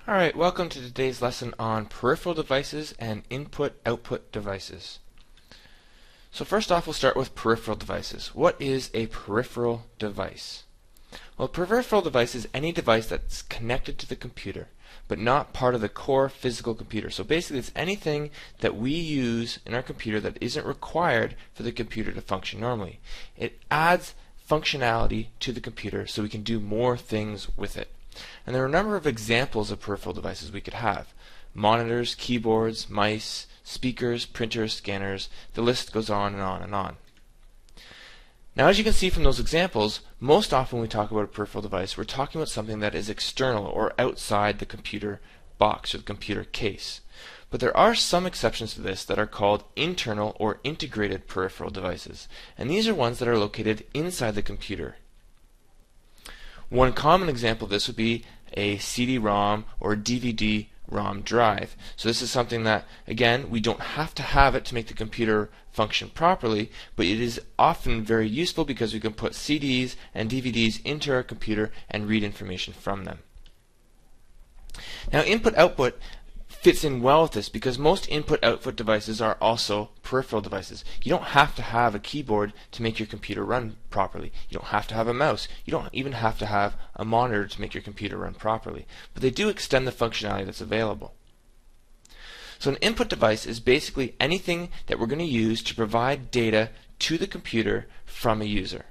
Alright, welcome to today's lesson on peripheral devices and input-output devices. So first off, we'll start with peripheral devices. What is a peripheral device? Well, a peripheral device is any device that's connected to the computer, but not part of the core physical computer. So basically, it's anything that we use in our computer that isn't required for the computer to function normally. It adds functionality to the computer so we can do more things with it. And there are a number of examples of peripheral devices we could have. Monitors, keyboards, mice, speakers, printers, scanners, the list goes on and on and on. Now, as you can see from those examples, most often when we talk about a peripheral device, we're talking about something that is external or outside the computer box or the computer case. But there are some exceptions to this that are called internal or integrated peripheral devices, and these are ones that are located inside the computer. One common example of this would be a CD-ROM or DVD-ROM drive. So this is something that, again, we don't have to have it to make the computer function properly, but it is often very useful because we can put CDs and DVDs into our computer and read information from them. Now, input-output fits in well with this because most input-output devices are also peripheral devices. You don't have to have a keyboard to make your computer run properly. You don't have to have a mouse. You don't even have to have a monitor to make your computer run properly. But they do extend the functionality that's available. So an input device is basically anything that we're going to use to provide data to the computer from a user.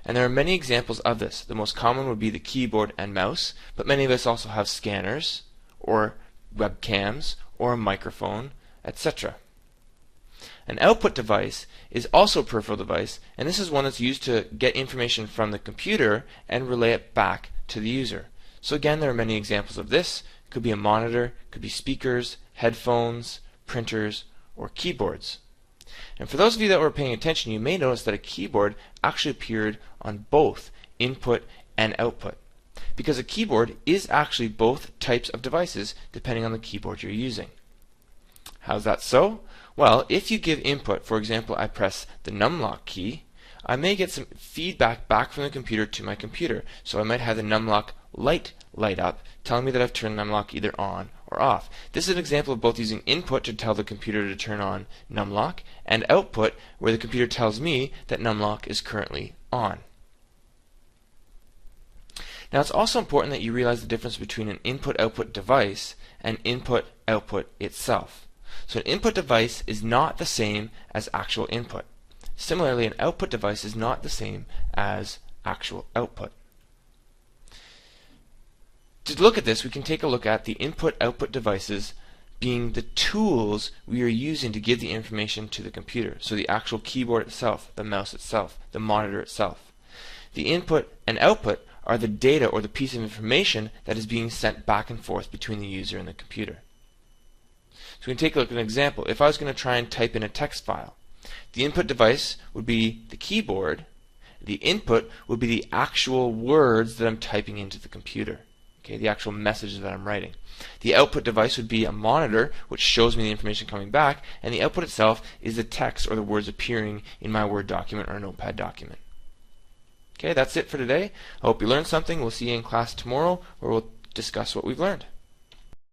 And there are many examples of this. The most common would be the keyboard and mouse, but many of us also have scanners or webcams or a microphone, etc. An output device is also a peripheral device, and this is one that's used to get information from the computer and relay it back to the user. So again, there are many examples of this. It could be a monitor, could be speakers, headphones, printers, or keyboards. And for those of you that were paying attention, you may notice that a keyboard actually appeared on both input and output, because a keyboard is actually both types of devices depending on the keyboard you're using. How's that so? Well, if you give input, for example, I press the numlock key, I may get some feedback back from the computer to my computer. So I might have the numlock light up, telling me that I've turned numlock either on or off. This is an example of both using input to tell the computer to turn on numlock, and output where the computer tells me that numlock is currently on. Now, it's also important that you realize the difference between an input-output device and input-output itself. So an input device is not the same as actual input. Similarly, an output device is not the same as actual output. To look at this, we can take a look at the input-output devices being the tools we are using to give the information to the computer. So the actual keyboard itself, the mouse itself, the monitor itself. The input and output are the data or the piece of information that is being sent back and forth between the user and the computer. So we can take a look at an example. If I was going to try and type in a text file, the input device would be the keyboard. The input would be the actual words that I'm typing into the computer, okay, the actual message that I'm writing. The output device would be a monitor, which shows me the information coming back, and the output itself is the text or the words appearing in my Word document or Notepad document. Okay, that's it for today. I hope you learned something. We'll see you in class tomorrow, where we'll discuss what we've learned.